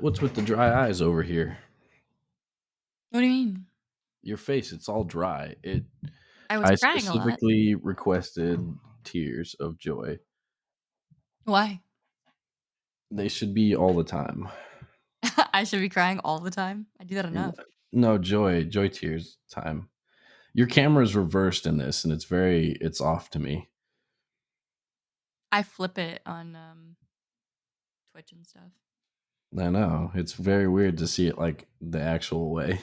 what's with the dry eyes over here? What do you mean? Your face, it's all dry. It I was I crying a lot. specifically requested tears of joy. Why? They should be all the time. I should be crying all the time. I do that N- enough. No, joy tears time. Your camera's reversed in this and it's off to me. I flip it on Twitch and stuff. I know. It's very weird to see it like the actual way.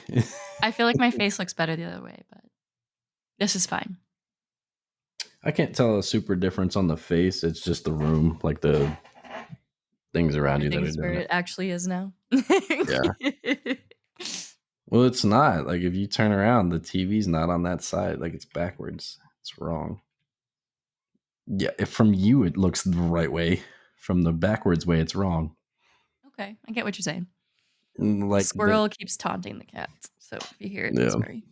I feel like my face looks better the other way, but this is fine. I can't tell a super difference on the face. It's just the room, like the things around you that Everything are is where doing it it. actually is now. Yeah. Well, it's not. Like if you turn around, the TV's not on that side. Like it's backwards. It's wrong. Yeah, if from you it looks the right way. From the backwards way, it's wrong. Okay, I get what you're saying. The Like the squirrel keeps taunting the cat, so if you hear it, don't yeah. worry.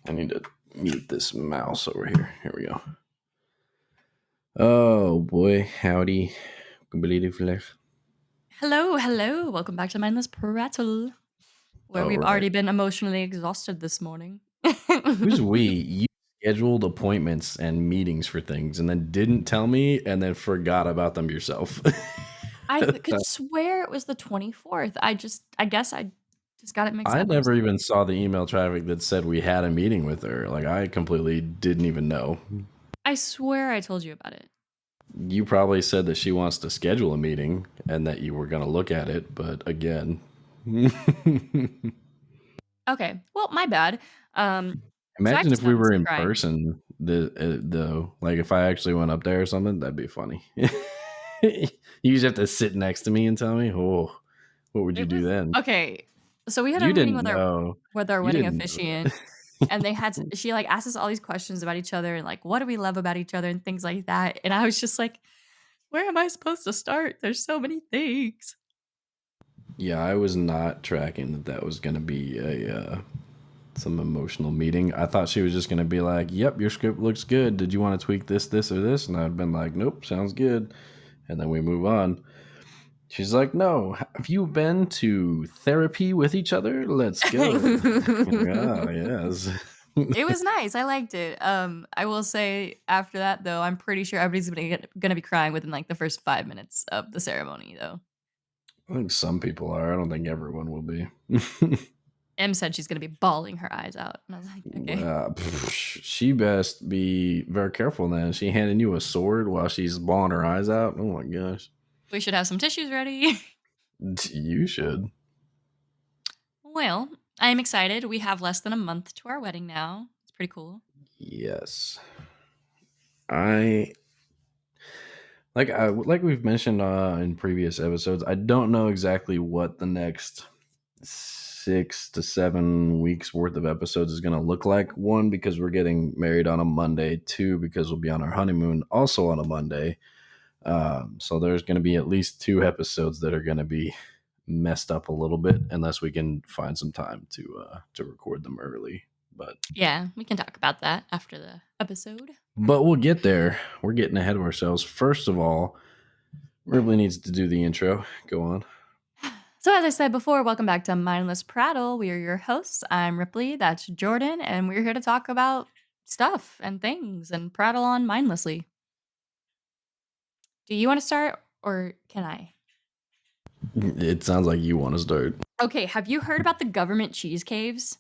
I need to mute this mouse over here. Here we go. Oh boy, howdy. Hello, hello. Welcome back to Mindless Prattle, where All we've right. already been emotionally exhausted this morning. Who's we? You scheduled appointments and meetings for things and then didn't tell me and then forgot about them yourself. Could swear it was the 24th. I guess I just got it mixed I up. I'm never sorry. even saw the email traffic that said we had a meeting with her. Like I completely didn't even know. I swear I told you about it. You probably said that she wants to schedule a meeting and that you were going to look at it, but again, Okay, well, my bad. So I imagine if just we noticed were I'm in crying. person. Though, like if I actually went up there or something, that'd be funny. You just have to sit next to me and tell me, oh, what would you It do was then? okay. So we had a You meeting didn't with our know. You wedding didn't know officiant, and they had to, she like asked us all these questions about each other and like what do we love about each other and things like that. And I was just like, where am I supposed to start? There's so many things. Yeah, I was not tracking that that was going to be a some emotional meeting. I thought she was just going to be like, "Yep, your script looks good. Did you want to tweak this, or this?" And I'd been like, "Nope, sounds good." And then we move on. She's like, "No, have you been to therapy with each other? Let's go." Ah, yes. It was nice. I liked it. I will say after that though, I'm pretty sure everybody's gonna be crying within like the first 5 minutes of the ceremony though. I think some people are. I don't think everyone will be. Em said she's gonna be bawling her eyes out, and I was like, okay, She best be very careful then. She handing you a sword while she's bawling her eyes out. Oh my gosh. we should have some tissues ready. You should. Well, I am excited. We have less than a month to our wedding now. It's pretty cool. Yes. I like we've mentioned in previous episodes. I don't know exactly what the next 6 to 7 weeks worth of episodes is going to look like. One, because we're getting married on a Monday. Two, because we'll be on our honeymoon also on a Monday. So there's going to be at least 2 episodes that are going to be messed up a little bit, unless we can find some time to record them early. Yeah, we can talk about that after the episode. But we'll get there. We're getting ahead of ourselves. First of all, Ripley needs to do the intro. Go on. So, as I said before, welcome back to Mindless Prattle. We are your hosts. I'm Ripley, that's Jordan, and we're here to talk about stuff and things and prattle on mindlessly. Do you want to start or can I? It sounds like you want to start. Okay, have you heard about the government cheese caves?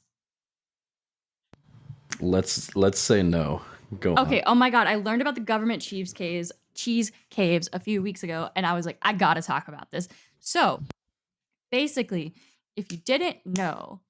Let's say no. Go Okay, on. oh my god, I learned about the government cheese caves a few weeks ago, and I was like, I gotta talk about this. So, basically, if you didn't know,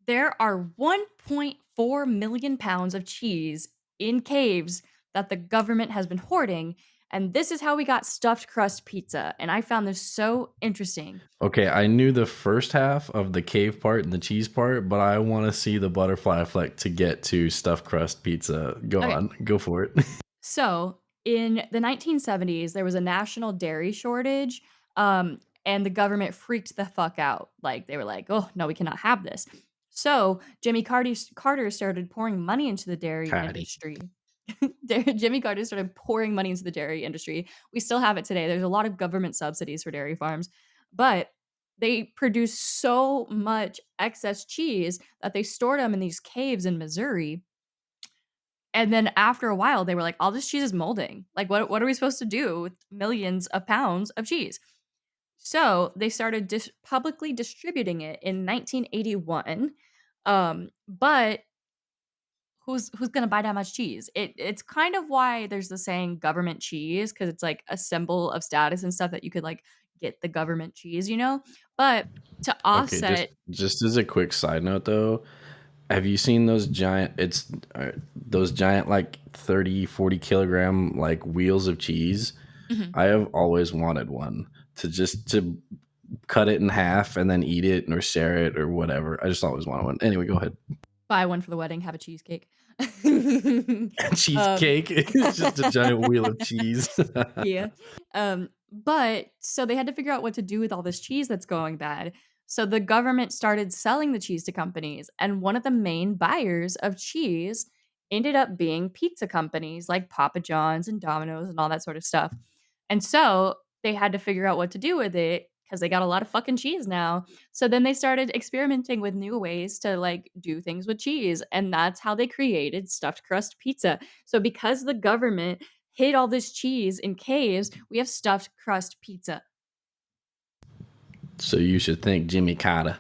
there are 1.4 million pounds of cheese in caves that the government has been hoarding. And this is how we got stuffed crust pizza. And I found this so interesting. Okay, I knew the first half of the cave part and the cheese part, but I want to see the butterfly effect to get to stuffed crust pizza. Go Okay. on. Go for it. So in the 1970s, there was a national dairy shortage. And the government freaked the fuck out. Like they were like, oh, no, we cannot have this. So Carter started pouring money into the dairy Patty. industry. Jimmy Carter started pouring money into the dairy industry. We still have it today. There's a lot of government subsidies for dairy farms, But they produced so much excess cheese that they stored them in these caves in Missouri, and then after a while, they were like, "All this cheese is molding. Like, what are we supposed to do with millions of pounds of cheese?" So, they started publicly distributing it in 1981, but who's gonna buy that much cheese? It's kind of why there's the saying "government cheese" because it's, like, a symbol of status and stuff that you could, like, get the government cheese, you know? But to Okay, just offset. just as a quick side note though, have you seen those giant those giant like 30, 40 kilogram like wheels of cheese? Mhm. I have always wanted one to cut it in half and then eat it or share it or whatever. I just always wanted one. Anyway, go ahead. Buy one for the wedding, have a cheesecake. Um, Cheesecake. It's just a giant wheel of cheese. yeah. But so they had to figure out what to do with all this cheese that's going bad. So the government started selling the cheese to companies, and one of the main buyers of cheese ended up being pizza companies like Papa John's and Domino's and all that sort of stuff. And so they had to figure out what to do with it because they got a lot of fucking cheese now. So then they started experimenting with new ways to like do things with cheese. And that's how they created stuffed crust pizza. So because the government hid all this cheese in caves, we have stuffed crust pizza. So you should thank Jimmy Carter.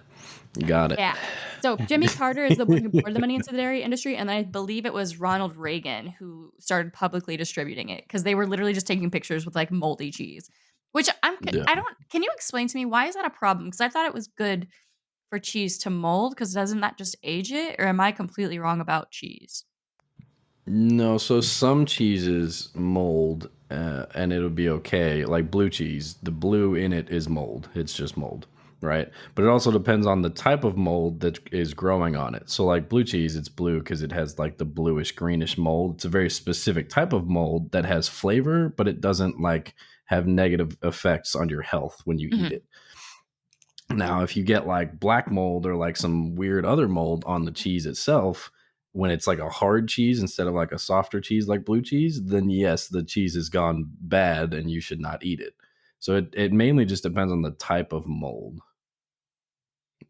Got it. Yeah. So Jimmy Carter is the one who poured the money into the dairy industry, and I believe it was Ronald Reagan who started publicly distributing it because they were literally just taking pictures with like moldy cheese. Which Yeah. I don't. Can you explain to me why is that a problem? Because I thought it was good for cheese to mold. Because doesn't that just age it? Or am I completely wrong about cheese? No, so some cheeses mold and it'll be okay. Like blue cheese, the blue in it is mold. It's just mold, right? But it also depends on the type of mold that is growing on it. So, like blue cheese, it's blue because it has like the bluish greenish mold. It's a very specific type of mold that has flavor, but it doesn't like have negative effects on your health when you eat Mhm. it. Now, if you get like black mold or like some weird other mold on the cheese itself, when it's like a hard cheese instead of like a softer cheese like blue cheese, then yes, the cheese has gone bad and you should not eat it. So it mainly just depends on the type of mold.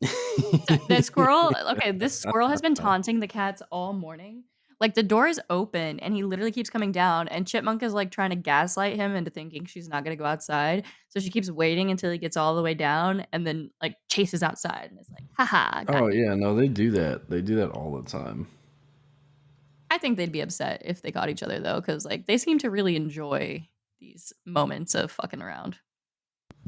So the squirrel okay, this squirrel has been taunting the cats all morning. Like, the door is open, and he literally keeps coming down, and Chipmunk is, like, trying to gaslight him into thinking she's not gonna go outside, so she keeps waiting until he gets all the way down and then, like, chases outside and is like, "Ha got Oh you." yeah, no, they do that. They do that all the time. I think they'd be upset if they got each other, though, because like, they seem to really enjoy these moments of fucking around.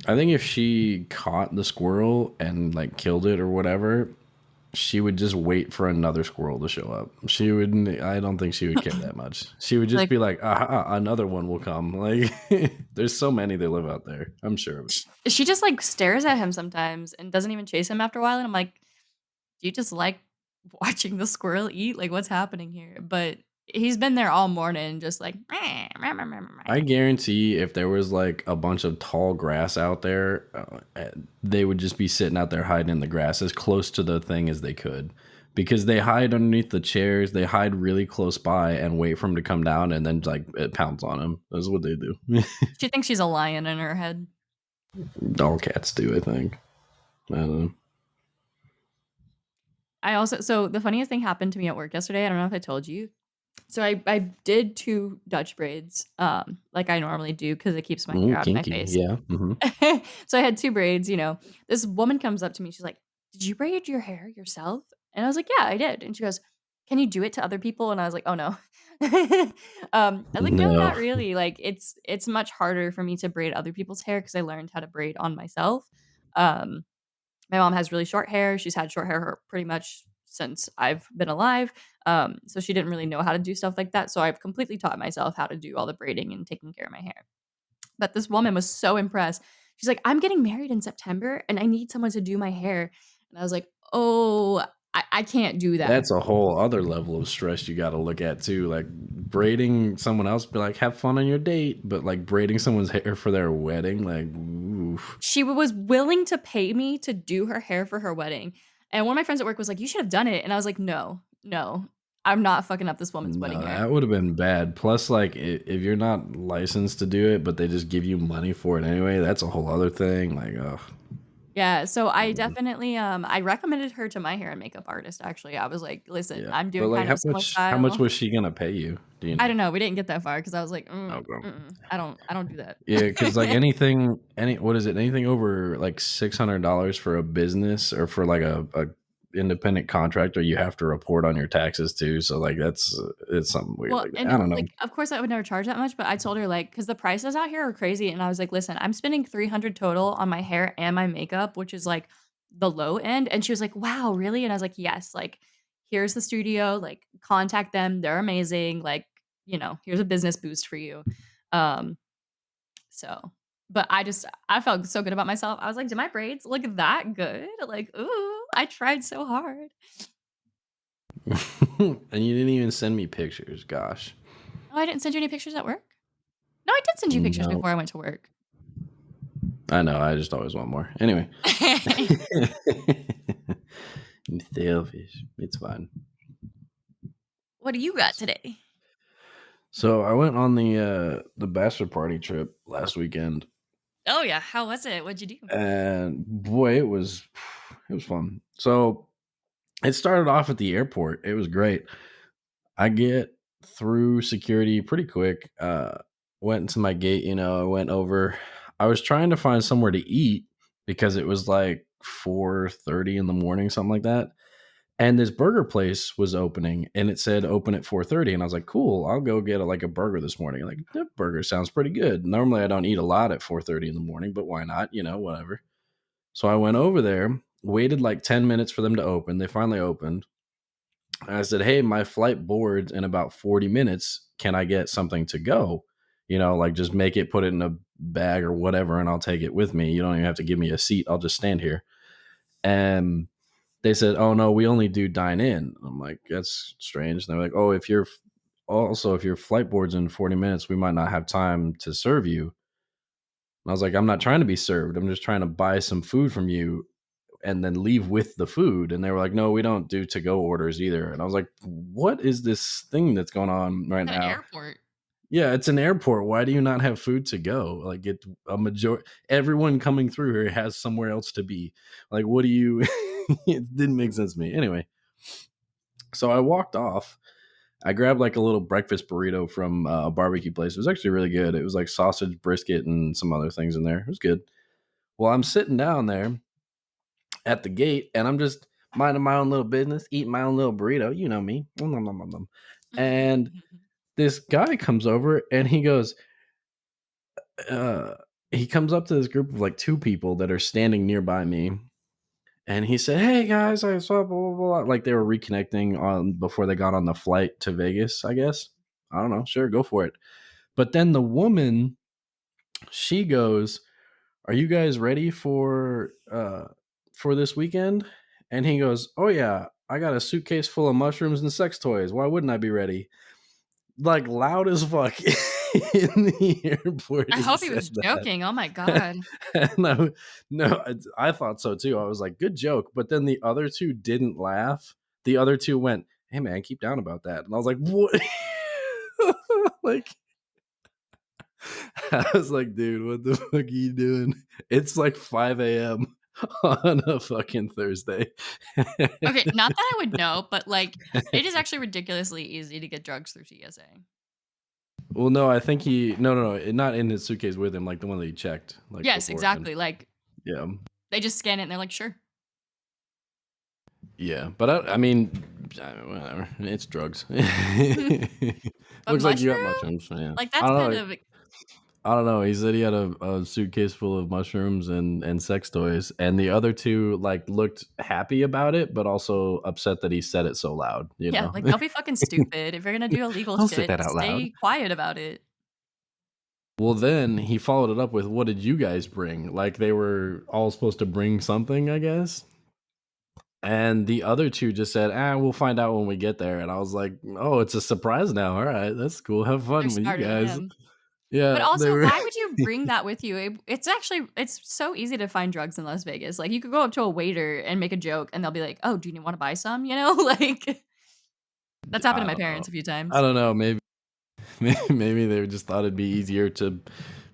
I think if she caught the squirrel and like killed it or whatever, she would just wait for another squirrel to show up. She wouldn't. I don't think she would care that much. She would just Like, be like, "Aha, another one will come." Like, there's so many that live out there. I'm sure of it. she just, like, stares at him sometimes and doesn't even chase him after a while, and I'm like, "Do you just like watching the squirrel eat? Like, what's happening here?" But he's been there all morning just like, "Meh, meh, meh, meh, meh, I meh." guarantee if there was like a bunch of tall grass out there, they would just be sitting out there hiding in the grass as close to the thing as they could. Because they hide underneath the chairs, they hide really close by and wait for him to come down, and then like it pounds on him. That's what they do. She thinks she's a lion in her head. All cats do, I think. I don't know. I also so the funniest thing happened to me at work yesterday, I don't know if I told you. So I did 2 Dutch braids, like I normally do because it keeps my hair Ooh, out of my kinky. face. Yeah. So I had 2 braids, you know. This woman comes up to me, she's like, "Did you braid your hair yourself?" And I was like, "Yeah, I did." And she goes, "Can you do it to other people?" And I was like, "Oh, no." I was like, "No, No. not really." Like, it's much harder for me to braid other people's hair because I learned how to braid on myself. Um, my mom has really short hair. She's had short hair pretty much since I've been alive. So she didn't really know how to do stuff like that. So I've completely taught myself how to do all the braiding and taking care of my hair. But this woman was so impressed. She's like, "I'm getting married in September and I need someone to do my hair." And I was like, "Oh, I can't do that." That's a whole other level of stress you got to look at too. Like braiding someone else, be like, have fun on your date, but like braiding someone's hair for their wedding, like, oof. She was willing to pay me to do her hair for her wedding. And one of my friends at work was like, "You should have done it." And I was like, "No, no, I'm not fucking up this woman's wedding No, hair." that would have been bad. Plus, like, if you're not licensed to do it, but they just give you money for it anyway, that's a whole other thing. Like, oh, Yeah, so I Mhm. definitely, I recommended her to my hair and makeup artist, actually. I was like, "Listen, Yeah. I'm But, doing like, kind of how a similar much style." was she gonna pay you? Do you I know? don't know, we didn't get that far because I was like, Okay. mm-mm, I don't do that." Yeah, because like, what is it? Anything over, like, $600 for a business or for, like, a independent contractor, you have to report on your taxes too, so, like, it's something weird Well, like that. and, I don't know. like, of course, I would never charge that much, but I told her, like, because the prices out here are crazy, and I was like, "Listen, I'm spending 300 total on my hair and my makeup," which is, like, the low end, and she was like, "Wow, really?" And I was like, "Yes, like, here's the studio, like, contact them, they're amazing, like, here's a business boost for you." Um, so but I felt so good about myself. I was like, "Did my braids look that good?" Like, "Ooh, I tried so hard." And you didn't even send me pictures, gosh. Oh, I didn't send you any pictures at work? No, I did send you pictures No. before I went to work. I know, I just always want more. Anyway. I'm selfish. It's fine. What do you got today? So, I went on the bachelor party trip last weekend, Oh, yeah, how was it? What'd you do? and boy, it was fun. So, it started off at the airport. It was great. I get through security pretty quick. Went into my gate, I went over. I was trying to find somewhere to eat because it was like 4:30 in the morning, something like that. And this burger place was opening and it said open at 4:30 and I was like, "Cool, I'll go get like a burger this morning." Like, that burger sounds pretty good. Normally I don't eat a lot at 4:30 in the morning, but why not, whatever. So I went over there, waited like 10 minutes for them to open. They finally opened. And I said, "Hey, my flight boards in about 40 minutes. Can I get something to go? Like just make it, put it in a bag or whatever, and I'll take it with me. You don't even have to give me a seat. I'll just stand here." And they said, "Oh no, we only do dine in." I'm like, "That's strange." And they're like, "Oh, if your flight board's in 40 minutes, we might not have time to serve you." And I was like, "I'm not trying to be served. I'm just trying to buy some food from you and then leave with the food." And they were like, "No, we don't do to go orders either." And I was like, "What is this thing that's going on right At an now?" airport. Yeah, it's an airport. Why do you not have food to go? Like, everyone coming through here has somewhere else to be. Like, what do you? It didn't make sense to me. Anyway, so I walked off. I grabbed like a little breakfast burrito from a barbecue place. It was actually really good. It was like sausage, brisket, and some other things in there. It was good. Well, I'm sitting down there at the gate and I'm just minding my own little business, eating my own little burrito. You know me. Nom, nom, nom, nom, nom. And this guy comes over and uh, he comes up to this group of like two people that are standing nearby me. And he said, "Hey guys, I saw blah, blah, blah." Like they were reconnecting on before they got on the flight to Vegas, I guess. I don't know. Sure, go for it. But then the woman, she goes, "Are you guys ready for this weekend?" And he goes, "Oh yeah, I got a suitcase full of mushrooms and sex toys. Why wouldn't I be ready?" Like loud as fuck in the airport. I He hope he said was that. joking, oh my god. And no, I thought so too. I was like, "Good joke," but then the other two didn't laugh. The other two went, "Hey man, keep down about that." And I was like, "What?" Like, I was like, "Dude, what the fuck are you doing?" It's like 5 a.m. on a fucking Thursday. Okay, not that I would know, but, like, it is actually ridiculously easy to get drugs through TSA. Well, no, I think no, not in his suitcase with him, like the one that he checked, like Yes, beforehand. exactly, like, Yeah, they just scan it and they're like, "Sure." yeah, but I mean, whatever. It's drugs. But Looks like you got mushrooms? mushrooms. So yeah, Like, I that's don't kind know. of I don't know. He said he had a suitcase full of mushrooms and sex toys, and the other two like looked happy about it, but also upset that he said it so loud. You yeah, know, like, don't be fucking stupid. If you're gonna do illegal don't say shit, that out loud. stay quiet about it. Well, then he followed it up with, "What did you guys bring?" Like they were all supposed to bring something, I guess. And the other two just said, we'll find out when we get there." And I was like, "Oh, it's a surprise now. All right, that's cool. Have They're fun with you smarter than guys." him. But Yeah, they also, were. why would you bring that with you? It's so easy to find drugs in Las Vegas. Like, you could go up to a waiter and make a joke, and they'll be like, "Oh, do you wanna buy some?" You know? Like, that's happened to I my don't know. parents a few I times. don't know. Maybe maybe they just thought it'd be easier to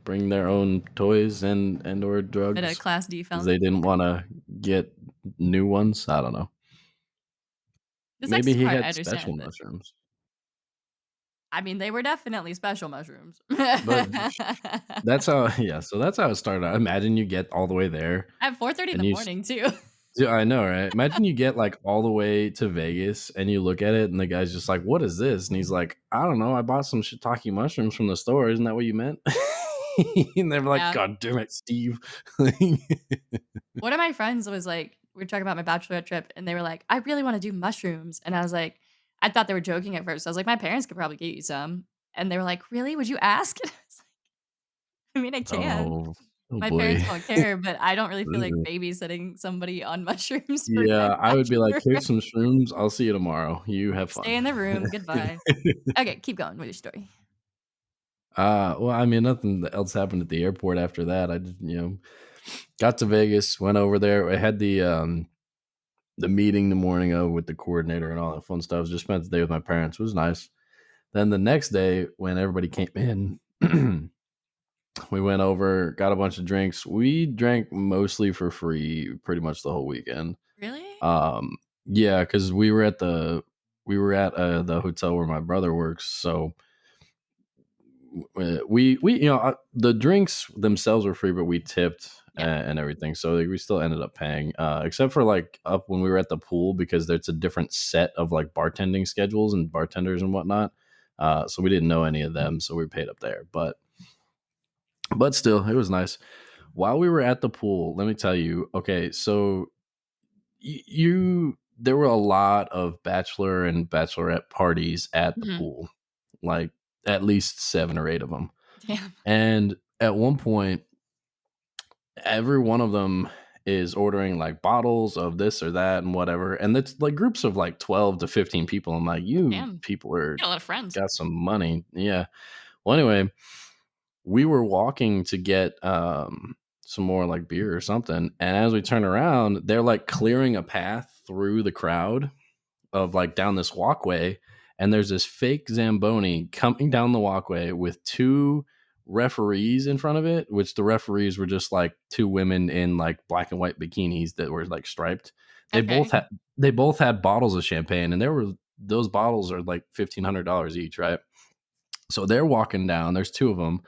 bring their own toys and or Bit of drugs Class D because felony. they didn't want to get new ones. I don't know. The Maybe sexy he part, I had special understand, but mushrooms. I mean, they were definitely special mushrooms. But that's how yeah, so that's how it started out. Imagine you get all the way there At 4:30 in and the you morning too. yeah, I know, right? Imagine you get, like, all the way to Vegas and you look at it and the guy's just like, "What is this?" And he's like, "I don't know. I bought some shiitake mushrooms from the store. Isn't that what you meant?" And they're like, Yeah. "God damn it, Steve." One of my friends was like we were talking about my bachelorette trip, and they were like, "I really wanna do mushrooms." And I was like I thought they were joking at first. I was like, "My parents could probably get you some." And they were like, "Really? Would you ask?" And I was like, "I mean, I can. Oh. Oh, My parents boy. won't care, but I don't really feel like Ugh. babysitting somebody on mushrooms for Yeah, my I would be like, bachelor. "Here's some shrooms. I'll see you tomorrow. You have Stay fun." in the room, goodbye. Okay, keep going with your story. Well, I mean, nothing else happened at the airport after that. I just, got to Vegas, went over there. I had the meeting the morning of with the coordinator and all that fun stuff. Just spent the day with my parents. It was nice. Then the next day, when everybody came in, we went over, got a bunch of drinks. We drank mostly for free, pretty much the whole weekend. Really? Um, yeah, because we were at the hotel where my brother works, so we the drinks themselves were free, but we tipped Yeah. and everything, so like, we still ended up paying, except for like up when we were at the pool because there's a different set of like bartending schedules and bartenders and whatnot. So we didn't know any of them, so we paid up there. But still, it was nice. While we were at the pool, let me tell you. Okay, so you there were a lot of bachelor and bachelorette parties at the Mhm. pool, like at least 7 or 8 of them. Damn. And at one point, every one of them is ordering like bottles of this or that and whatever. And it's like groups of like 12 to 15 people. I'm like, you Damn. people are You got a lot of friends. got some money. Yeah. Well, anyway, we were walking to get some more like beer or something. And as we turn around, they're like clearing a path through the crowd of like down this walkway, and there's this fake Zamboni coming down the walkway with two referees in front of it, which the referees were just like two women in like black and white bikinis that were like striped. They both Okay. had they both had bottles of champagne, and there were those bottles are like $1,500 each, right? So they're walking down. There's two of them.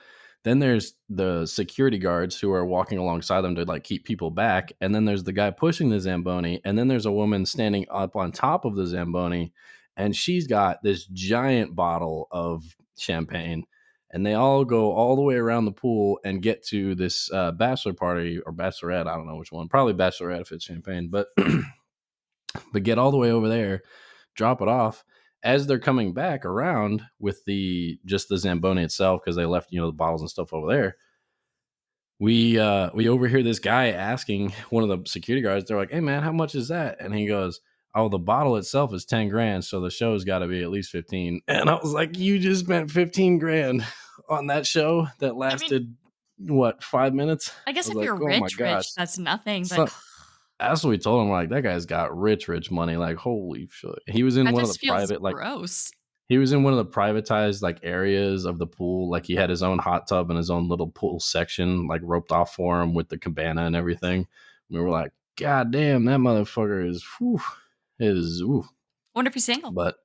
Then there's the security guards who are walking alongside them to like keep people back. And then there's the guy pushing the Zamboni. And then there's a woman standing up on top of the Zamboni. And she's got this giant bottle of champagne. And they all go all the way around the pool and get to this bachelor party or bachelorette. I don't know which one. Probably bachelorette if it's champagne. But but get all the way over there, drop it off. As they're coming back around with the just the Zamboni itself, because they left, the bottles and stuff over there, we overhear this guy asking one of the security guards, they're like, "Hey man, how much is that?" And he goes, "Oh, the bottle itself is 10 grand, so the show's gotta be at least 15." And I was like, "You just spent 15 grand on that show that I mean, lasted what, 5 minutes?" I I guess was if like, you're "Oh my rich, gosh." rich, that's nothing, but So that's what we told him. Like, that guy's got rich, rich money. Like, holy shit. He was in that one of the just feels private, like, gross. he was in one of the privatized like areas of the pool. Like, he had his own hot tub and his own little pool section, like roped off for him with the cabana and everything. We were like, God damn, that motherfucker is, whew, is, ooh. Wonder if he's single. But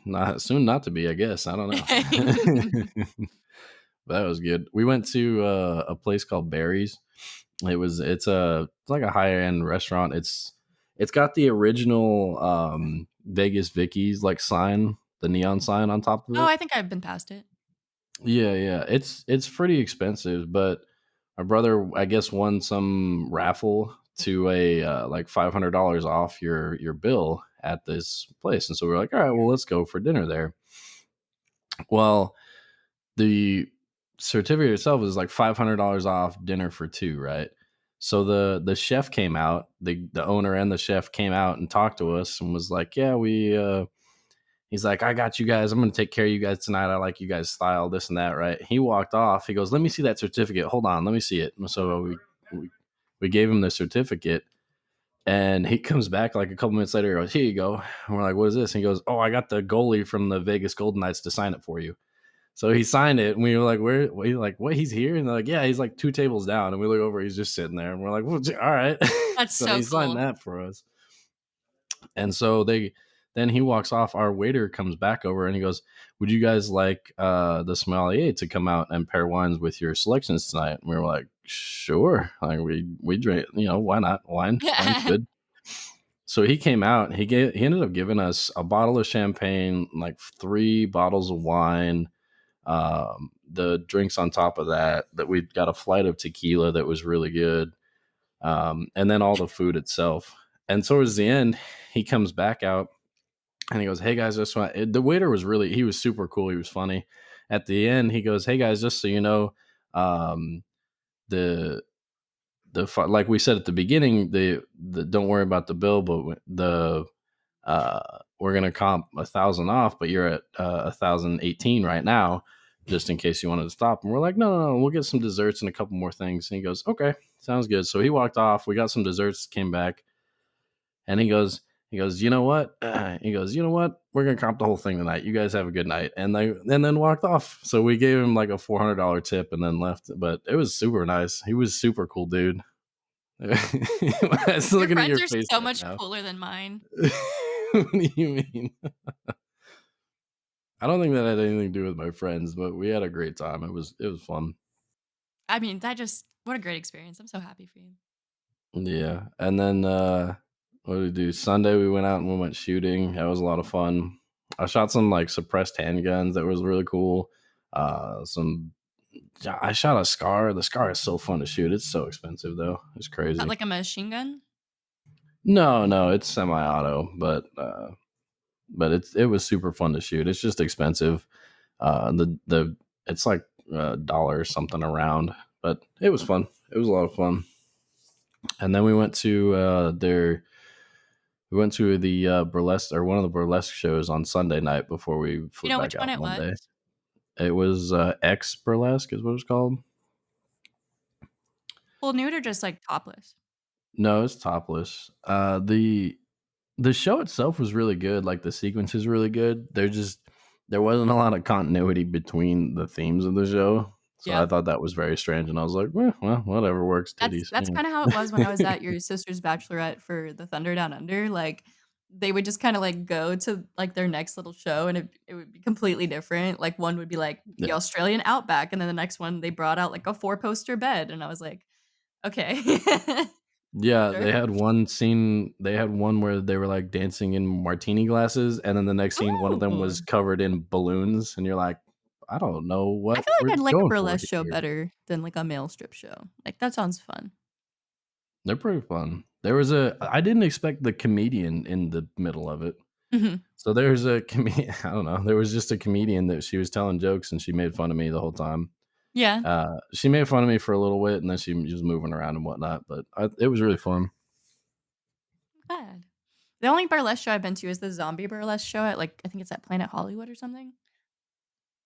not soon not to be, I guess. I don't know. But that was good. We went to a place called Barry's. It's like a higher end restaurant. It's got the original Vegas Vicky's like sign, the neon sign on top of Oh, it. I think I've been past it. Yeah, yeah. It's pretty expensive, but my brother I guess won some raffle to a like $500 off your bill at this place. And so we are like, all right, well, let's go for dinner there. Well, the certificate itself is like $500 off dinner for two, right? So the chef came out, the owner and the chef came out and talked to us and was like, "Yeah, we." He's like, "I got you guys. I'm gonna take care of you guys tonight. I like you guys' style, this and that." Right? He walked off. He goes, "Let me see that certificate. Hold on, let me see it." And so we we gave him the certificate, and he comes back like a couple minutes later. He goes, "Here you go." And we're like, "What is this?" And he goes, "Oh, I got the goalie from the Vegas Golden Knights to sign it for you." So he signed it, and we were like, "Where?" We like, "What? He's here?" And they're like, "Yeah, he's like 2 tables down." And we look over, he's just sitting there, and we're like, "Well, all right." That's So so he signed cool. that for us, and so then he walks off. Our waiter comes back over, and he goes, "Would you guys like the sommelier to come out and pair wines with your selections tonight?" And we were like, "Sure." Like we drink, why not? Wine's good. So he came out. He ended up giving us a bottle of champagne, like 3 bottles of wine, the drinks on top of that. That we got a flight of tequila that was really good, and then all the food itself. And towards the end, he comes back out and he goes, "Hey guys, just want the waiter was really he was super cool. He was funny." At the end, he goes, "Hey guys, just so you know, um, the like we said at the beginning, the don't worry about the bill, but the we're gonna comp 1,000 off, but you're at 1,018 right now, just in case you wanted to stop." And we're like, "No, no, no, we'll get some desserts and a couple more things." And he goes, "Okay, sounds good." So he walked off. We got some desserts, came back, and he goes, "You know what?" He goes, "You know what? We're gonna comp the whole thing tonight. You guys have a good night." And then walked off. So we gave him like a $400 tip and then left. But it was super nice. He was super cool, dude. I was Your looking at friends your are face so right much now. cooler than mine. What do you mean? I don't think that had anything to do with my friends, but we had a great time. It was fun. I mean, that just what a great experience. I'm so happy for you. Yeah. And then what did we do? Sunday we went out and we went shooting. That was a lot of fun. I shot some like suppressed handguns that was really cool. Some I shot a Scar. The Scar is so fun to shoot. It's so expensive though. It's Not crazy. like a machine gun? No, no, it's semi-auto, but it was super fun to shoot. It's just expensive. The it's like a dollar or something around, but it was fun. It was a lot of fun. And then we went to the burlesque or one of the burlesque shows on Sunday night before we You flew know which back one out it Monday. was? It was X Burlesque is what it's called. Full nude or just like topless? No, it's topless. The show itself was really good. Like the sequence is really good. There wasn't a lot of continuity between the themes of the show, so Yeah. I thought that was very strange. And I was like, well, whatever works. That's Titties. that's kinda how it was when I was at your sister's bachelorette for the Thunder Down Under, like, they would just kinda, like, go to, like, their next little show, and it would be completely different, like, one would be, like, the Yeah, Australian Outback, and then the next one, they brought out, like, a four-poster bed, and I was like, "Okay." yeah. Sure. They had one scene. They had one where they were like dancing in martini glasses, and then the next scene, one of them was Ooh. covered in balloons, and you're like, I don't know I what feel we're like I'd like a going for burlesque show here. better than, like, a male strip show, like, that sounds fun. They're pretty fun. I didn't expect the comedian in the middle of it. Mhm. So there's a comedian. I don't know. There was just a comedian that she was telling jokes and she made fun of me the whole time. Yeah, She made fun of me for a little bit and then she was moving around and whatnot. But it was really fun. glad. The only burlesque show I've been to is the zombie burlesque show at, like, I think it's at Planet Hollywood or something,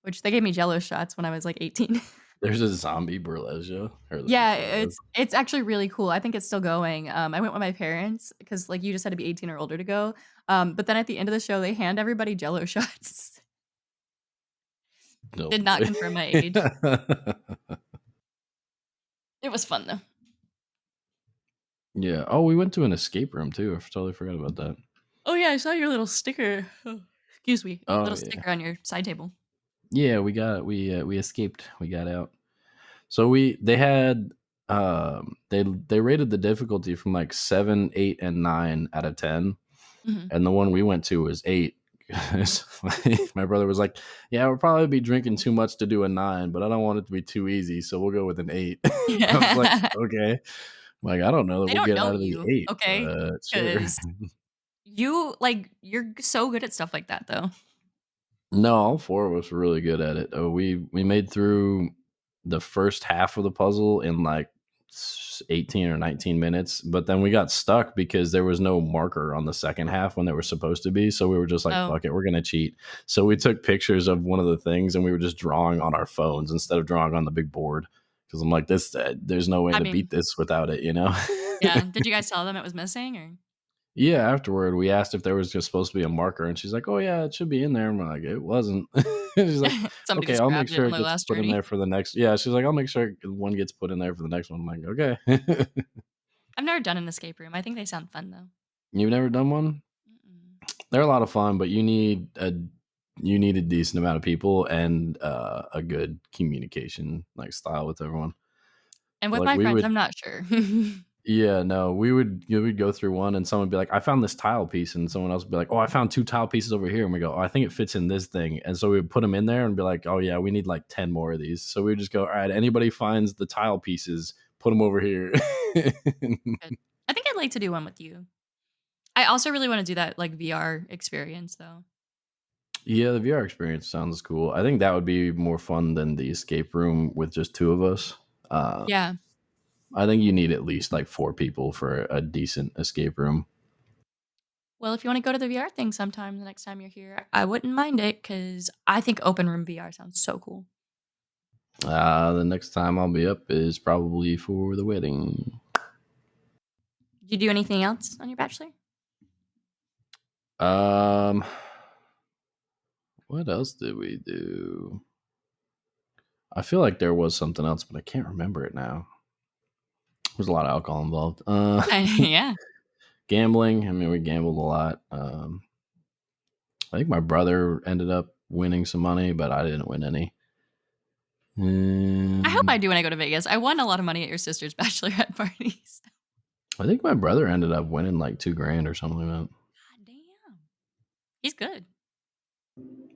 which they gave me Jello shots when I was, like, 18. There's a zombie burlesque show. Heard that Yeah, before though. it's actually really cool. I think it's still going. I went with my parents because, like, you just had to be 18 or older to go. But then at the end of the show, they hand everybody Jello shots. Nope. Did not confirm my age. It was fun though. Yeah. Oh, we went to an escape room too. I totally forgot about that. Oh yeah, I saw your little sticker. Oh, excuse me, Oh little yeah. sticker on your side table. Yeah, we escaped. We got out. So they had they rated the difficulty from like 7, 8, and 9 out of 10, Mhm. and the one we went to was 8. My brother was like, "Yeah, we'll probably be drinking too much to do a 9, but I don't want it to be too easy, so we'll go with an 8." I was like, "Okay." Like, I don't know that They we'll don't get know out of the you, 8, okay? but sure. Because you're so good at stuff like that though. No, all 4 of us were really good at it. We made through the first half of the puzzle in, like, 18 or 19 minutes, but then we got stuck because there was no marker on the second half when there was supposed to be, so we were just like, Oh, "Fuck it, we're gonna cheat." So we took pictures of one of the things, and we were just drawing on our phones instead of drawing on the big board. Because 'cause I'm like, "This there's no way I to beat mean, this without it," you know? yeah. Did you guys tell them it was missing or? Yeah, afterward, we asked if there was just supposed to be a marker, and she's like, "Oh, yeah, it should be in there." And we're like, "It wasn't." She's like, Somebody "Okay, just I'll make grabbed it sure on it their gets last put in journey. there for the next." Yeah, she's like, "I'll make sure one gets put in there for the next one." I'm like, "Okay." I've never done an escape room. I think they sound fun though. You've never done one? Mm-mm. They're a lot of fun, but you need a decent amount of people and a good communication like style with everyone. And with Like my we friends, would I'm not sure. Yeah, no, we would go through one and someone would be like, "I found this tile piece," and someone else would be like, "Oh, I found 2 tile pieces over here," and we go, "Oh, I think it fits in this thing," and so we would put them in there and be like, "Oh yeah, we need like 10 more of these." So we would just go, "All right, anybody finds the tile pieces, put them over here." Good. I think I'd like to do one with you. I also really want to do that like VR experience though. Yeah, the VR experience sounds cool. I think that would be more fun than the escape room with just 2 of us. Uh, Yeah. I think you need at least like 4 people for a decent escape room. Well, if you want to go to the VR thing sometime the next time you're here, I wouldn't mind it because I think open room VR sounds so cool. The next time I'll be up is probably for the wedding. Did you do anything else on your bachelor? Um, what else did we do? I feel like there was something else, but I can't remember it now. There's a lot of alcohol involved. Yeah. Gambling. I mean, we gambled a lot. I think my brother ended up winning some money, but I didn't win any. I hope I Um, do when I go to Vegas. I won a lot of money at your sister's bachelorette parties. I think my brother ended up winning like 2 grand or something like that. God damn. He's good.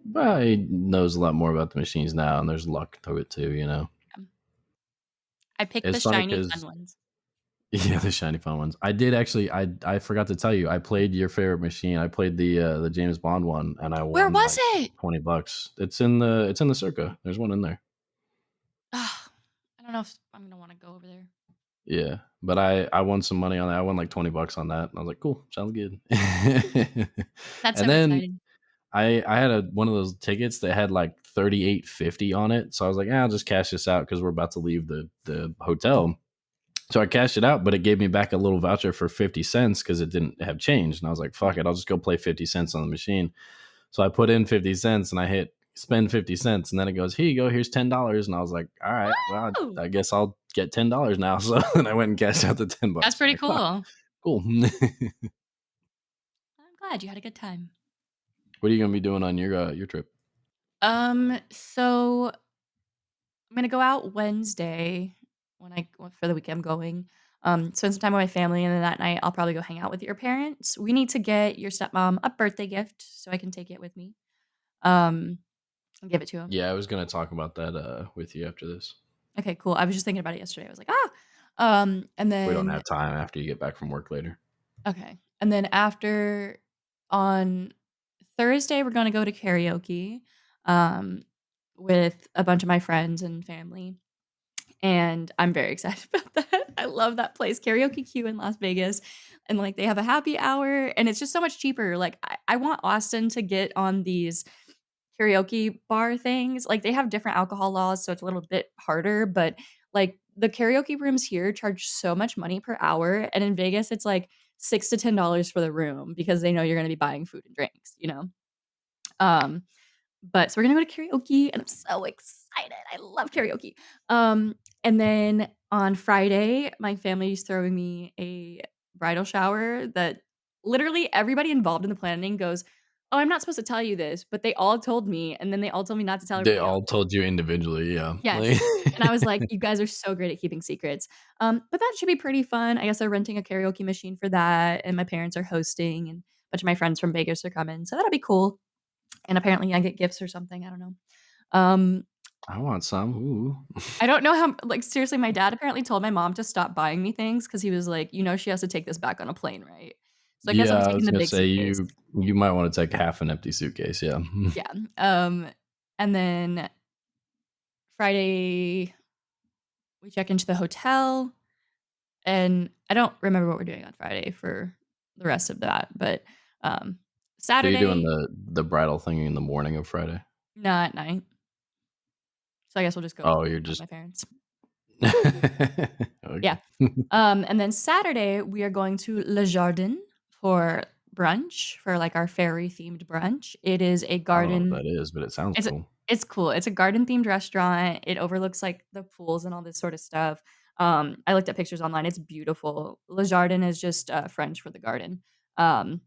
But he knows a lot more about the machines now, and there's luck to it too. I picked the It's funny shiny fun because ones. yeah, the shiny fun ones. I did actually. I forgot to tell you. I played your favorite machine. I played the James Bond one, and I Where won was like it? $20. It's in the Circa. There's one in there. Ugh, I don't know if I'm gonna want to go over there. Yeah, but I won some money on that. I won like $20 on that. And I was like, cool, sounds good. That's And so then exciting. I had one of those tickets that had like 38.50 on it. So I was like, I'll just cash this out because we're about to leave the hotel. So I cashed it out, but it gave me back a little voucher for 50 cents because it didn't have change. And I was like, fuck it, I'll just go play 50 cents on the machine. So I put in 50 cents and I hit spend 50 cents. And then it goes, here you go, here's $10. And I was like, all right, well, Woo! I guess I'll get $10 now. So then I went and cashed out the 10 That's bucks. I'm pretty like, fuck, cool. cool. I'm glad you had a good time. What are you going to be doing on your trip? So I'm gonna go out Wednesday for the week I'm going. Spend some time with my family, and then that night I'll probably go hang out with your parents. We need to get your stepmom a birthday gift so I can take it with me. Um, and give it to him. Yeah, I was going to talk about that with you after this. Okay, cool. I was just thinking about it yesterday. I was like, and We don't then have time after you get back from work later. okay, and then after on Thursday we're gonna go to karaoke, um, with a bunch of my friends and family. And I'm very excited about that. I love that place, Karaoke Q in Las Vegas, and, like, they have a happy hour, and it's just so much cheaper, like, I want Austin to get on these karaoke bar things, like, they have different alcohol laws, so it's a little bit harder, but, like, the karaoke rooms here charge so much money per hour, and in Vegas, it's, like, $6 to $10 for the room because they know you're gonna be buying food and drinks, you know? Um, but so we're gonna go to karaoke, and I'm so excited. I love karaoke. And then on Friday, my family's throwing me a bridal shower that literally everybody involved in the planning goes, "Oh, I'm not supposed to tell you this," but they all told me, and then they all told me not to tell They everybody all else. told you individually, yeah. Yes. And I was like, "You guys are so great at keeping secrets." But that should be pretty fun. I guess they're renting a karaoke machine for that, and my parents are hosting, and a bunch of my friends from Vegas are coming, so that'll be cool. And apparently I get gifts or something, I don't know. Um, I want some. Ooh. I don't know how like, seriously, my dad apparently told my mom to stop buying me things because he was like, "You know she has to take this back on a plane, right?" So I guess I'm Yeah, I taking was the gonna big say suitcase. you might wanna take half an empty suitcase, yeah. Yeah, and then Friday, we check into the hotel, and I don't remember what we're doing on Friday for the rest of that, but, um, So you're doing Saturday the bridal thing in the morning of Friday? no, at night. So I guess we'll just go Oh, you're out with just my parents. Yeah. okay. And then Saturday, we are going to Le Jardin for brunch, for, like, our fairy-themed brunch. It is a I don't know what garden that is, but it sounds it's a cool. It's cool. It's a garden-themed restaurant. It overlooks, like, the pools and all this sort of stuff. I looked at pictures online. It's beautiful. Le Jardin is just, French for the garden. Um,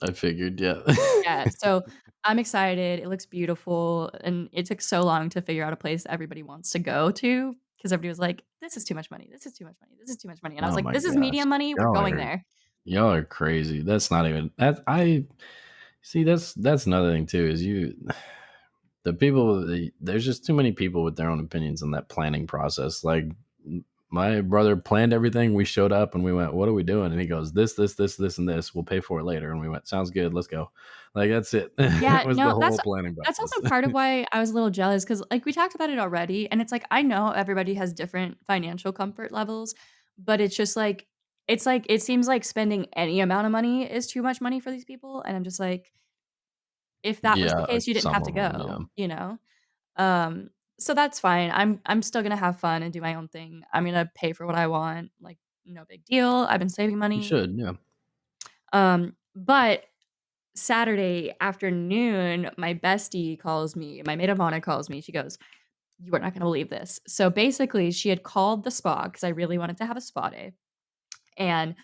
I figured, yeah. yeah, so I'm excited. It looks beautiful, and it took so long to figure out a place that everybody wants to go to because everybody was like, "This is too much money. This is too much money. This is too much money." And I was Oh like, my "This is gosh. medium money. We're Y'all going are there." y'all are crazy. That's not even that I see, that's another thing too, is there's just too many people with their own opinions in that planning process. Like my brother planned everything. We showed up and we went, "What are we doing?" And he goes, this, and this. We'll pay for it later." And we went, "Sounds good. Let's go." Like that's it. It Yeah, was the no, whole planning that's also process. part of why I was a little jealous because, like, we talked about it already, and it's like, I know everybody has different financial comfort levels, but it's just like it seems like spending any amount of money is too much money for these people, and I'm just like, if that was the Yeah, case, you didn't some have to of them, yeah. go, you know? Um, so that's fine. I'm still gonna have fun and do my own thing. I'm gonna pay for what I want, like, no big deal. I've been saving You money. should, yeah. But Saturday afternoon, my bestie calls me, my maid of honor calls me. She goes, "You are not gonna believe this." So basically, she had called the spa because I really wanted to have a spa day, and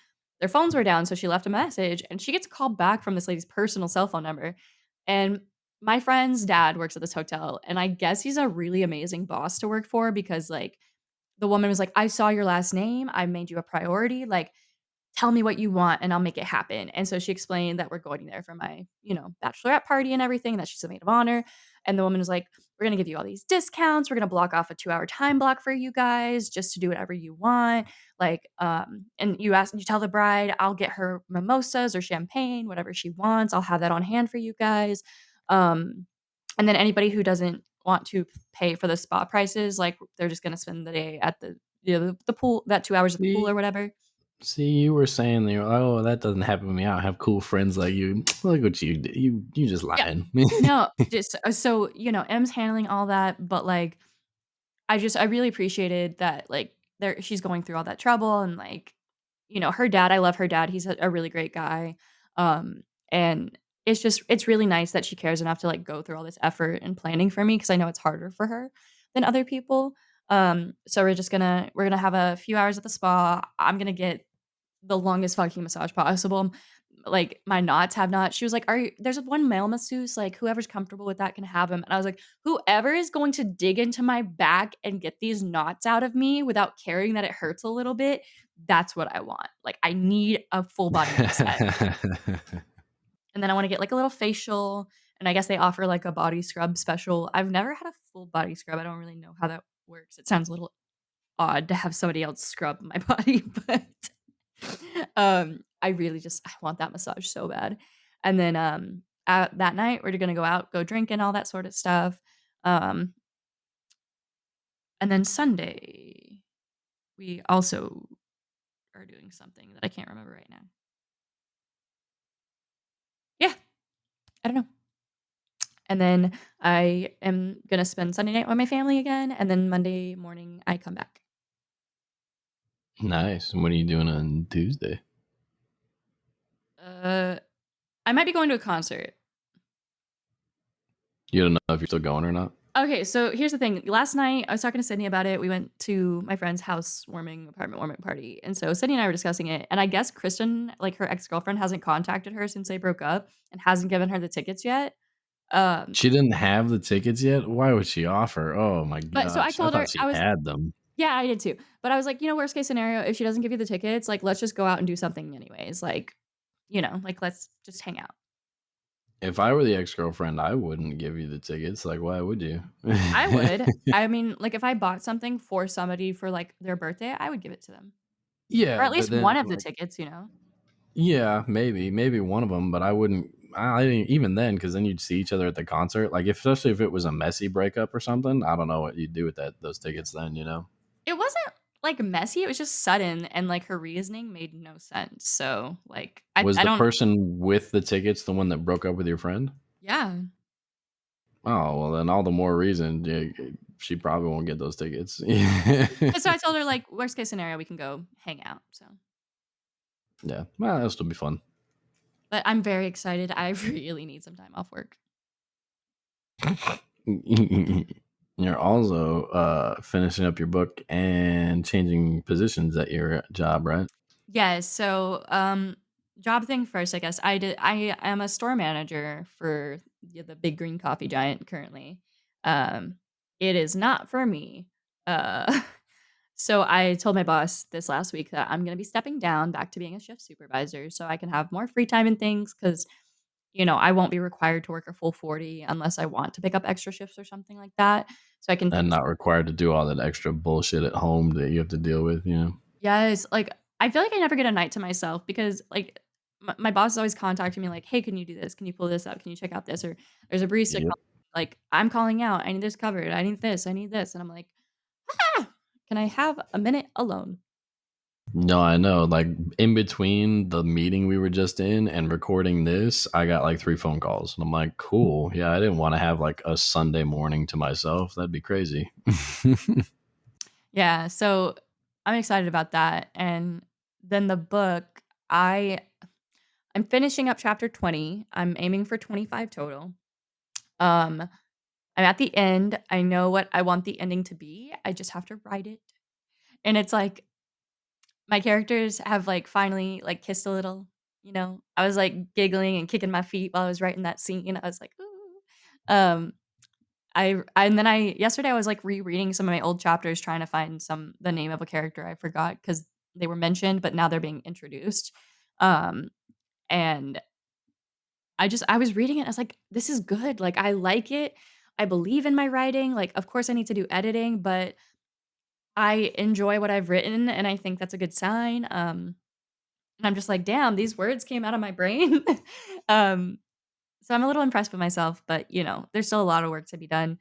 their phones were down, so she left a message, and she gets a call back from this lady's personal cell phone number, and my friend's dad works at this hotel, and I guess he's a really amazing boss to work for because, like, the woman was like, "I saw your last name. I made you a priority. Like, tell me what you want and I'll make it happen." And so she explained that we're going there for my, bachelorette party and everything, that she's a maid of honor. And the woman was like, "We're going to give you all these discounts. We're going to block off a 2-hour time block for you guys just to do whatever you want." Like, and you tell the bride, I'll get her mimosas or champagne, whatever she wants. I'll have that on hand for you guys. Um, and then anybody who doesn't want to pay for the spa prices, like they're just going to spend the day at the pool, that 2 hours at the pool or See whatever. see, you were saying there, "Oh, that doesn't happen to me. I don't have cool friends like you." Look what you did. You just Yeah. lying. No, just so, M's handling all that, but, like, I really appreciated that, like, she's going through all that trouble and, like, her dad, I love her dad, he's a really great guy, and it's really nice that she cares enough to, like, go through all this effort and planning for me because I know it's harder for her than other people, so we're gonna have a few hours at the spa. I'm gonna get the longest fucking massage possible. Like, my knots have not she was like, "Are you there's one male masseuse, like, whoever's comfortable with that can have him." And I was like, "Whoever is going to dig into my back and get these knots out of me without caring that it hurts a little bit, that's what I want." Like, I need a full body reset. And then I wanna get, like, a little facial, and I guess they offer, like, a body scrub special. I've never had a full body scrub. I don't really know how that works. It sounds a little odd to have somebody else scrub my body, but, I really just I want that massage so bad. And then, that night, we're gonna go out, go drinking, all that sort of stuff. Um, and then Sunday, we also are doing something that I can't remember right now. Yeah, I don't know. And then I am gonna spend Sunday night with my family again, and then Monday morning, I come back. Nice. What are you doing on Tuesday? Uh, I might be going to a concert. You don't know if you're still going or not? Okay, so here's the thing. Last night, I was talking to Sydney about it. We went to my friend's apartment warming party. And so Sydney and I were discussing it. And I guess Kristen, like her ex-girlfriend, hasn't contacted her since they broke up and hasn't given her the tickets yet. Um, She didn't have the tickets yet? Why would she offer? Oh my but so I gosh. I told her, thought she had them. yeah, I did too. But I was like, worst case scenario, if she doesn't give you the tickets, like, let's just go out and do something anyways. Like, like, let's just hang out. If I were the ex-girlfriend, I wouldn't give you the tickets. Like, why would you? I would. I mean, like, if I bought something for somebody for like their birthday, I would give it to them. Or Yeah, at but least then, one of the like, tickets. yeah, maybe one of them, but I wouldn't. I didn't even then, because then you'd see each other at the concert. Like, especially if it was a messy breakup or something. I don't know what you'd do with those tickets then. It wasn't, like, messy, it was just sudden, and, like, her reasoning made no sense, so, like, Was I the don't. person with the tickets the one that broke up with your friend? Yeah. Oh well, then all the more reason. Yeah, she probably won't get those tickets. But so I told her, like, worst case scenario, we can go hang out, so. Yeah, well, that'll still be fun. But I'm very excited, I really need some time off work. You're also finishing up your book and changing positions at your job, right? Yes. So, job thing first, I guess. I am a store manager for the big green coffee giant currently. Um, it is not for me. Uh, so I told my boss this last week that I'm gonna be stepping down back to being a shift supervisor so I can have more free time and things because I won't be required to work a full 40 unless I want to pick up extra shifts or something like that. So I can And focus. not required to do all that extra bullshit at home that you have to deal with, you know? Yes, like, I feel like I never get a night to myself because, like, my boss is always contacting me like, "Hey, can you do this? Can you pull this up? Can you check out this?" Or there's a barista Yep. like, "I'm calling out. I need this covered. I need this. I need this." And I'm like, "Ah, can I have a minute alone?" No, I know. Like in between the meeting we were just in and recording this, I got like 3 phone calls. And I'm like, cool. Yeah, I didn't want to have like a Sunday morning to myself. That'd be crazy. Yeah, so I'm excited about that, and then the book, I I'm finishing up chapter 20. I'm aiming for 25 total. Um, I'm at the end. I know what I want the ending to be. I just have to write it. And it's like my characters have, like, finally, like, kissed a little, you know? I was, like, giggling and kicking my feet while I was writing that scene. I was like, "Ooh." Um, and then I yesterday, I was, like, rereading some of my old chapters trying to find the name of a character I forgot because they were mentioned, but now they're being introduced. Um, and I was reading it, I was like, "This is good." Like, I like it. I believe in my writing. Like, of course, I need to do editing, but I enjoy what I've written, and I think that's a good sign. And I'm just like, "Damn, these words came out of my brain." Um, so I'm a little impressed with myself, but, there's still a lot of work to be done.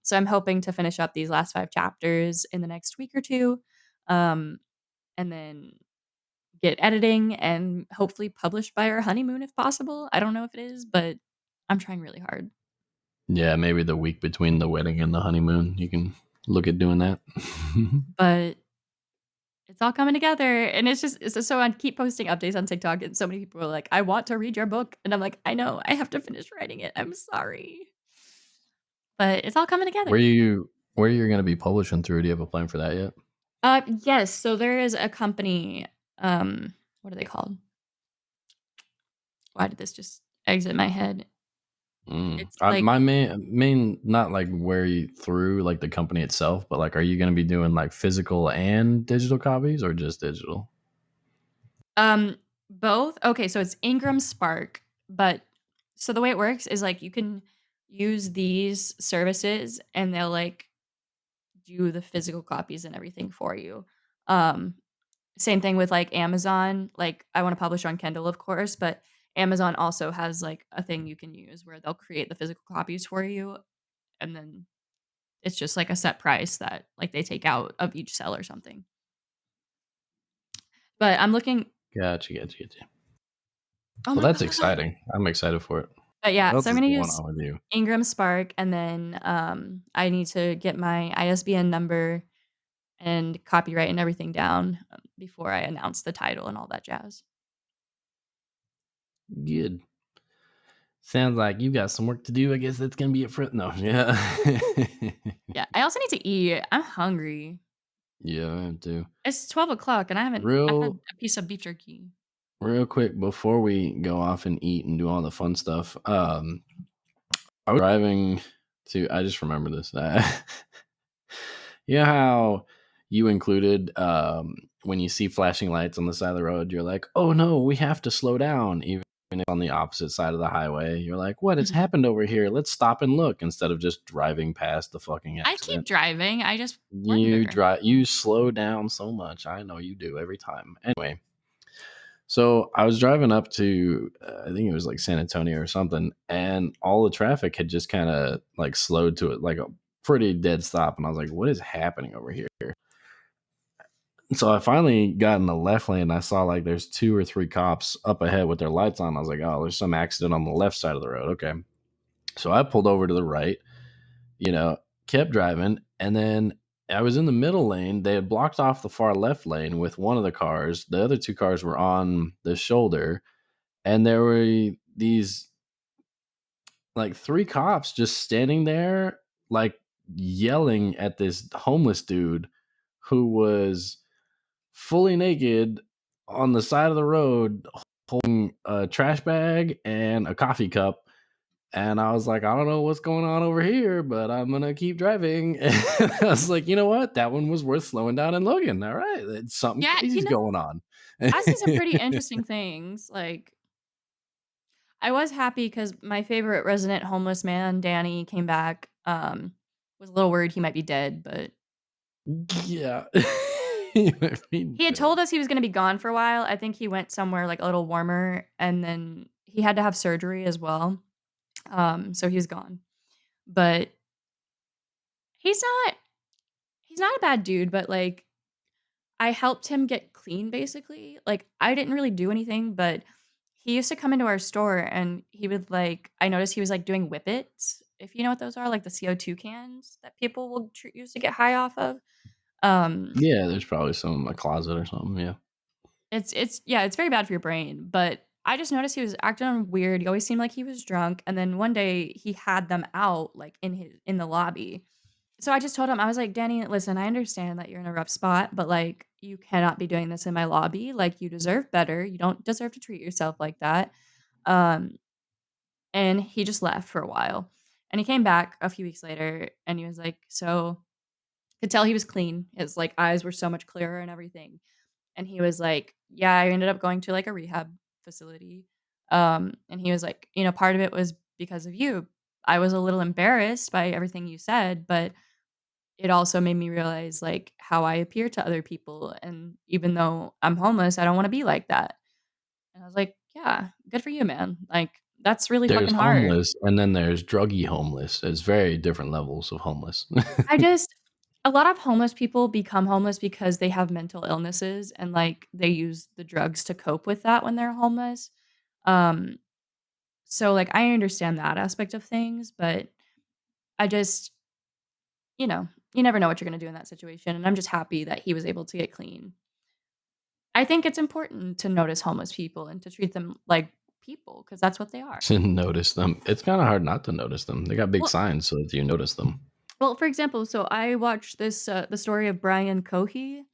So I'm hoping to finish up these last 5 chapters in the next week or 2, um, and then get editing and hopefully published by our honeymoon if possible. I don't know if it is, but I'm trying really hard. Yeah, maybe the week between the wedding and the honeymoon, you can look at doing that. But it's all coming together, and it's just so I keep posting updates on TikTok, and so many people are like, "I want to read your book," and I'm like, "I know, I have to finish writing it, I'm sorry." But it's all coming together. Where you're going to be publishing through? Do you have a plan for that yet? Yes, so there is a company, what are they called? Why did this just exit my head? It's like, My main not like where you through like the company itself, but like, are you going to be doing like physical and digital copies or just digital? um, both? Okay, so it's Ingram Spark, but so the way it works is, like, you can use these services, and they'll, like, do the physical copies and everything for you. Um, Same thing with, like, Amazon, like, I wanna publish on Kindle, of course, but Amazon also has, like, a thing you can use where they'll create the physical copies for you, and then it's just, like, a set price that, like, they take out of each sell or something. But I'm looking. Gotcha. Oh Well, my that's god. exciting. I'm excited for it. But, What yeah, else so I'm is gonna going use on with you? Ingram Spark, and then, I need to get my ISBN number and copyright and everything down, before I announce the title and all that jazz. Good. Sounds like you got some work to do. I guess that's gonna be it for no. Yeah. Yeah, I also need to eat. I'm hungry. Yeah, I am too. It's 12 o'clock, and I Real had a piece of beef jerky. real quick before we go off and eat and do all the fun stuff. I was driving to. I just remember this. You know how you included when you see flashing lights on the side of the road, you're like, "Oh no, we have to slow down," even if on the opposite side of the highway. You're like, "What has Mhm. happened over here? Let's stop and look," instead of just driving past the fucking I keep accident. driving, I just You wonder. drive, you slow down so much. I know you do every time. Anyway, so I was driving up to, I think it was like San Antonio or something, and all the traffic had just kind of like slowed to it, like a pretty dead stop. And I was like, "What is happening over here?" So I finally got in the left lane. And I saw like there's 2 or 3 cops up ahead with their lights on. I was like, "Oh, there's some accident on the left side of the road." Okay, so I pulled over to the right, you know, kept driving, and then I was in the middle lane. They had blocked off the far left lane with one of the cars. The other 2 cars were on the shoulder, and there were these like 3 cops just standing there, like, yelling at this homeless dude who was fully naked on the side of the road holding a trash bag and a coffee cup. And I was like, I don't know what's going on over here, but I'm gonna keep driving. And I was like, you know what? That one was worth slowing down and looking. All right, something Yeah, crazy's going on. I see some pretty interesting things. Like, I was happy because my favorite resident homeless man, Danny, came back. Was a little worried he might be dead, but Yeah, you might be he had dead. told us he was gonna be gone for a while. I think he went somewhere, like, a little warmer, and then he had to have surgery as well. So he's gone. But he's not he's not a bad dude, but, like, I helped him get clean, basically. Like, I didn't really do anything, but he used to come into our store, and he would, like, I noticed he was, like, doing whippets, if you know what those are, like the CO2 cans that people will use to get high off of. Um, Yeah, there's probably some in my closet or something. Yeah. it's yeah, it's very bad for your brain, but I just noticed he was acting weird. He always seemed like he was drunk, and then one day he had them out, like, in the lobby. So I just told him, I was like, "Danny, listen, I understand that you're in a rough spot, but, like, you cannot be doing this in my lobby. Like, you deserve better. You don't deserve to treat yourself like that." Um, and he just left for a while. And he came back a few weeks later and he was like, "So," could tell he was clean. His, like, eyes were so much clearer and everything. And he was like, "Yeah, I ended up going to, like, a rehab facility." And he was like, "Part of it was because of you. I was a little embarrassed by everything you said, but it also made me realize, like, how I appear to other people, and even though I'm homeless, I don't wanna be like that." And I was like, "Yeah, good for you, man. Like, that's really There's fucking hard." homeless, and then there's druggy homeless. There's very different levels of homeless. I just A lot of homeless people become homeless because they have mental illnesses and, like, they use the drugs to cope with that when they're homeless. Um, so, like, I understand that aspect of things, but I just you never know what you're gonna do in that situation, and I'm just happy that he was able to get clean. I think it's important to notice homeless people and to treat them like people, because that's what they are. To notice them. It's kinda hard not to notice them. They got big Well signs so that you notice them. for example, so I watched the story of Brian Cohy.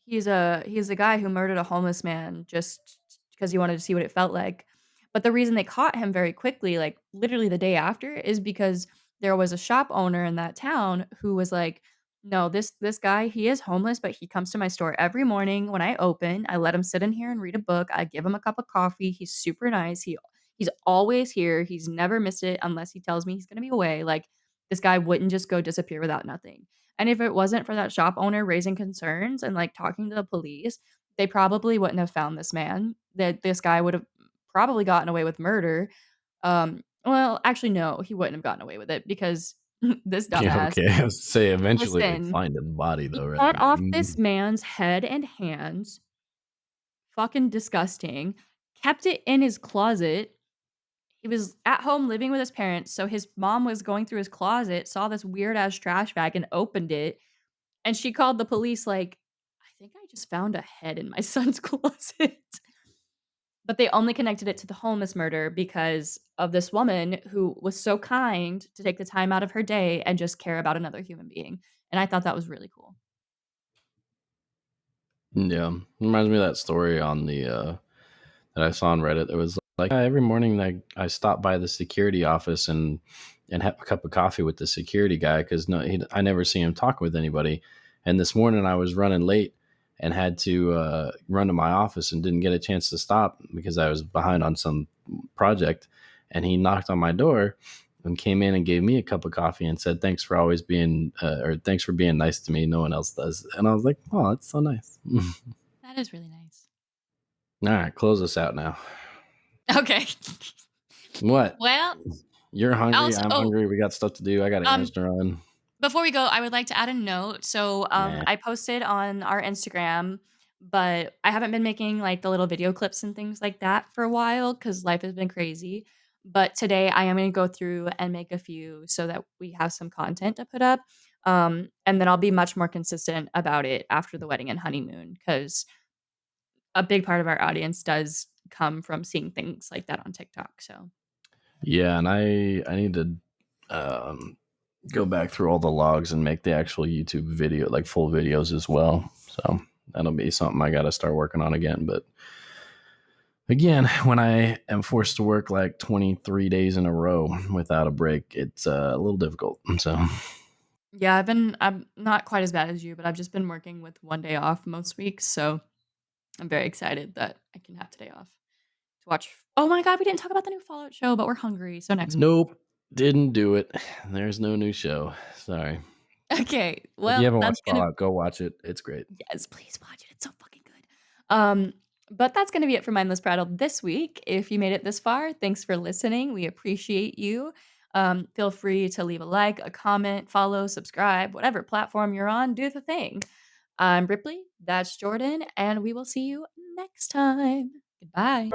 He's a guy who murdered a homeless man just because he wanted to see what it felt like. But the reason they caught him very quickly, like, literally the day after, is because there was a shop owner in that town who was like, "No, this guy, he is homeless, but he comes to my store every morning when I open. I let him sit in here and read a book. I give him a cup of coffee. He's super nice. He's always here. He's never missed it unless he tells me he's gonna be away." Like, this guy wouldn't just go disappear without nothing. And if it wasn't for that shop owner raising concerns and, like, talking to the police, they probably wouldn't have found this man. That this guy would have probably gotten away with murder. Well, actually, no, he wouldn't have gotten away with it because this Yeah, dumbass, okay. I was say eventually they'd listen, find a body he though, right? cut off Mm. this man's head and hands, fucking disgusting, kept it in his closet. He was at home living with his parents, so his mom was going through his closet, saw this weird ass trash bag and opened it. And she called the police like, "I think I just found a head in my son's closet." But they only connected it to the homeless murder because of this woman who was so kind to take the time out of her day and just care about another human being. And I thought that was really cool. Yeah. Reminds me of that story on the, that I saw on Reddit. It was like, every morning I stop by the security office and have a cup of coffee with the security guy because I never see him talk with anybody. And this morning I was running late and had to run to my office and didn't get a chance to stop because I was behind on some project. And he knocked on my door and came in and gave me a cup of coffee and said, "Thanks for always being, or thanks for being nice to me. No one else does." And I was like, "Oh, that's so nice." That is really nice. All right, close us out now. Okay. What? Well, You're hungry. also I'm hungry. We got stuff to do. I got errands um, to run. before we go, I would like to add a note. So, Nah. I posted on our Instagram, but I haven't been making, like, the little video clips and things like that for a while because life has been crazy. But today I am gonna go through and make a few so that we have some content to put up. And then I'll be much more consistent about it after the wedding and honeymoon because a big part of our audience does come from seeing things like that on TikTok. So Yeah, and I need to um, go back through all the logs and make the actual YouTube video, like full videos as well. So that'll be something I got to start working on again. But again, when I am forced to work like 23 days in a row without a break, it's a little difficult. So Yeah, I'm not quite as bad as you, but I've just been working with 1 day off most weeks, so I'm very excited that I can have today off to watch. Oh my god, we didn't talk about the new Fallout show, but we're hungry, so next week. nope, didn't do it. There's no new show. Sorry. Okay, If you well, haven't that's watched gonna Fallout, go watch it. It's great. yes, please watch it. It's so fucking good. But that's gonna be it for Mindless Prattle this week. If you made it this far, thanks for listening. We appreciate you. Feel free to leave a like, a comment, follow, subscribe, whatever platform you're on, do the thing. I'm Ripley, that's Jordan, and we will see you next time. Goodbye.